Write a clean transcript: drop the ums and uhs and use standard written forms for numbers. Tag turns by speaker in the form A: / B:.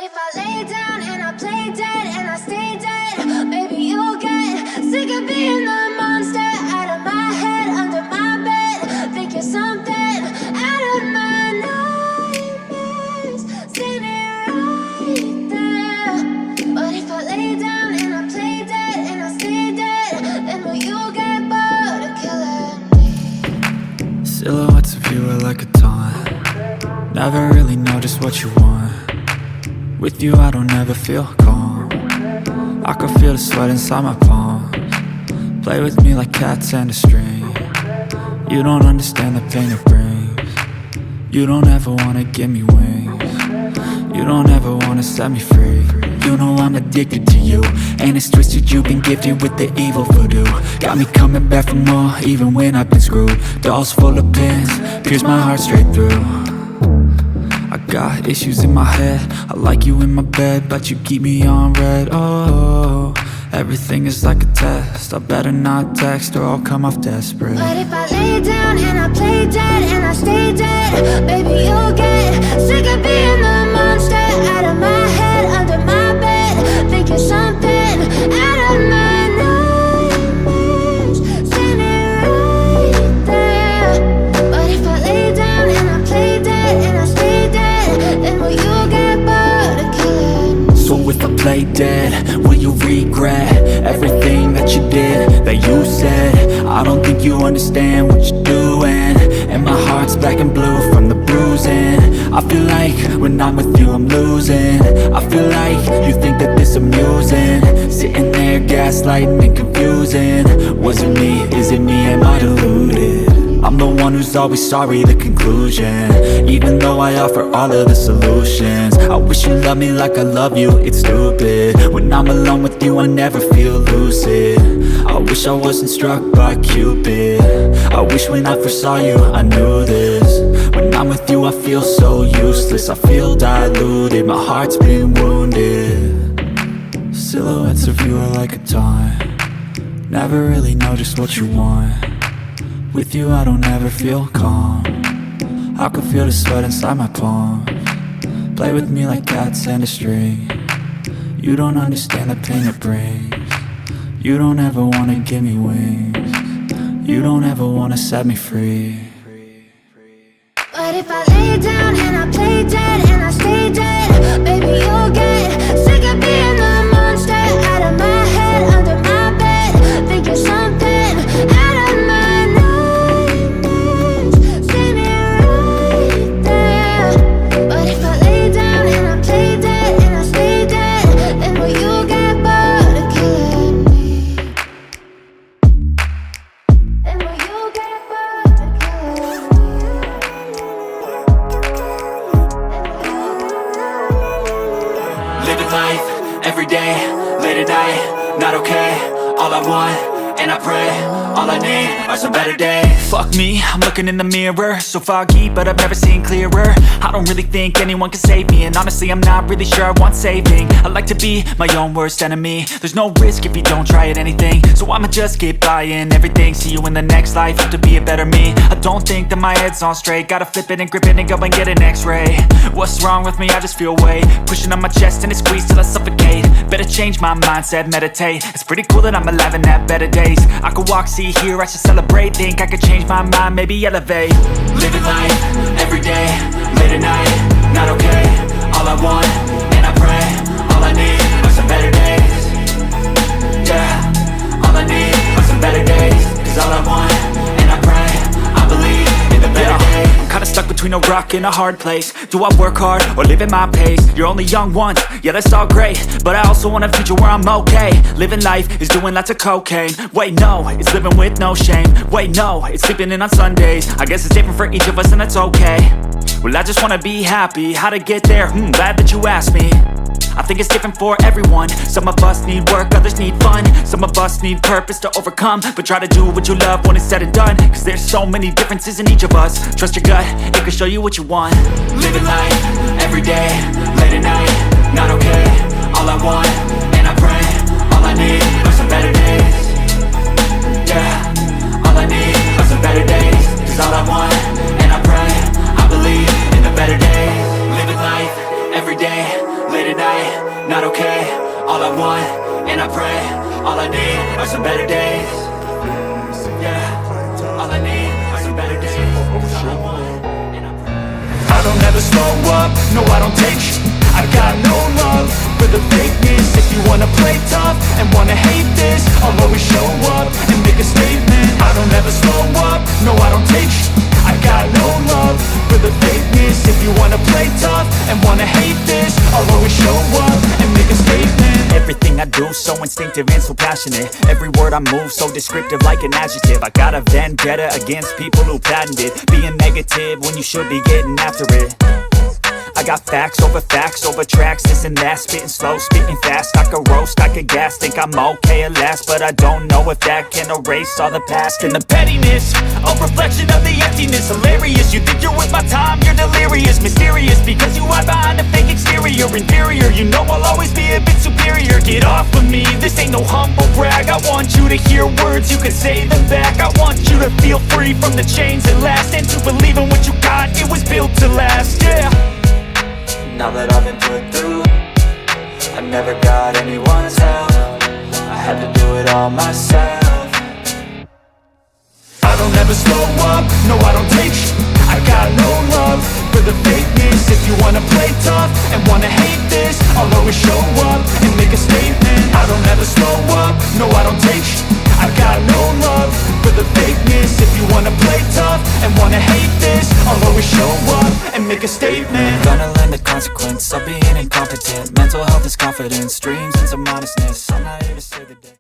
A: if I lay down and I play dead and I stay dead, maybe you'll get sick of being the monster out of my head, under my bed. Think you're something out of my nightmares, standing right there. But if I lay down and I play dead and I stay dead, then will you get bored of killing me?
B: Silhouettes of you are like a taunt. Never really know just what you want. With you I don't ever feel calm. I can feel the sweat inside my palms. Play with me like cats and a string. You don't understand the pain it brings. You don't ever wanna give me wings. You don't ever wanna set me free. You know I'm addicted to you, and it's twisted, you've been gifted with the evil voodoo. Got me coming back for more, even when I've been screwed. Dolls full of pins, pierce my heart straight through. I got issues in my head, I like you in my bed, but you keep me on red. Oh, everything is like a test. I better not text or I'll come off desperate.
A: But if I lay down and I play dead and I stay dead, baby you'll get sick of being the monster out of my head, under my bed. Think you're something out of my nightmares, standing right there. But if I lay down and I play dead and I stay dead, then will you get bored of killing me?
B: So if I play dead, will you regret everything that you did, that you said? I don't think you understand what you're doing, and my heart's black and blue from the bruising. I feel like when I'm with you I'm losing. I feel like you think that this amusing, sitting there gaslighting and confusing. Was it me? Is it me? Am I deluded? I'm the one who's always sorry, the conclusion. Even though I offer all of the solutions, I wish you loved me like I love you, it's stupid. When I'm alone with you I never feel lucid. I wish I wasn't struck by Cupid. I wish when I first saw you I knew this. When I'm with you I feel so useless, I feel diluted, my heart's been wounded. Silhouettes of you are like a taunt. Never really know just what you want. With you I don't ever feel calm. I can feel the sweat inside my palms. Play with me like cats and a string. You don't understand the pain it brings. You don't ever wanna give me wings. You don't ever wanna set me free.
A: But if I lay down and I play dead and I stay dead, baby you'll get sick of being the monster out of my head, under my bed. Think you're something out of my nightmares, standing right there. But if I lay down and I play dead and I stay dead, then will you get bored of killing me? Then will you get bored of killing me?
B: Living life, every day, late at night, not okay. All I want, and I pray, all I need are some better days. Fuck me, I'm looking in the mirror, so foggy, but I've never seen clearer. I don't really think anyone can save me, and honestly I'm not really sure I want saving. I like to be my own worst enemy. There's no risk if you don't try at anything, so I'ma just keep buying everything. See you in the next life, have to be a better me. I don't think that my head's on straight, gotta flip it and grip it and go and get an x-ray. What's wrong with me? I just feel weight pushing on my chest and it squeezes till I suffocate. Better change my mindset, meditate. It's pretty cool that I'm alive and have better days. I could walk, see, hear, I should celebrate. Think I could change my mind, maybe elevate. Living life, every day, late at night, not okay. All I want, and I pray, all I need are some better days. Yeah, all I need are some better days. Cause all I want, and I pray, I believe in the better days. I'm kinda stuck between a rock and a hard place. Do I work hard or live at my pace? You're only young once, yeah that's all great, but I also want a future where I'm okay. Living life is doing lots of cocaine. Wait no, it's living with no shame. Wait no, it's sleeping in on Sundays. I guess it's different for each of us and that's okay. Well I just wanna be happy, how to get there? Glad that you asked me. I think it's different for everyone. Some of us need work, others need fun. Some of us need purpose to overcome. But try to do what you love when it's said and done, cause there's so many differences in each of us. Trust your gut, it can show you what you want. Living life, every day, late at night, not okay. All I want, and I pray, all I need are some better days. Yeah, all I need are some better days. Cause all I want, and I pray, I believe in the better days. Living life, every day, late at night. alright, not okay. All I want, and I pray, all I need are some better days. Yeah, all I need are some better days. All I want, and I pray. I don't ever slow up, no I don't take sh**. I got no love for the fakeness. If you wanna play tough and wanna hate this, I'll always show up and make a statement. I don't ever slow up, no I don't take sh**. I got no love for the fakeness. If you wanna play tough and wanna hate this, I'll always show up and make a statement. Everything I do so instinctive and so passionate. Every word I move so descriptive like an adjective. I got a vendetta against people who patented being negative when you should be getting after it. I got facts over tracks, this and that. Spitting slow, spitting fast, I could roast, I could gas. Think I'm okay at last, but I don't know if that can erase all the past. And the pettiness, a reflection of the emptiness. Hilarious, you think you're with my time, you're delirious. Mysterious, because you hide behind a fake exterior. Inferior, you know I'll always be a bit superior. Get off of me, this ain't no humble brag. I want you to hear words, you can say them back. I want you to feel free from the chains that last, and to believe in what you got, it was built to last, yeah. Now that I've been put through, I never got anyone's help. I had to do it all myself. I don't ever slow up, no I don't take sh**. I got no love for the fakeness. If you wanna play tough and wanna hate this, I'll always show up and make a statement. I don't ever slow up, no I don't take sh**. I got no love for the fakeness. If you wanna play tough and wanna hate this, I'll always show up and make a statement. Gonna learn the consequence of being incompetent. Mental health is confidence, dreams and some honestness. I'm not here to say the day.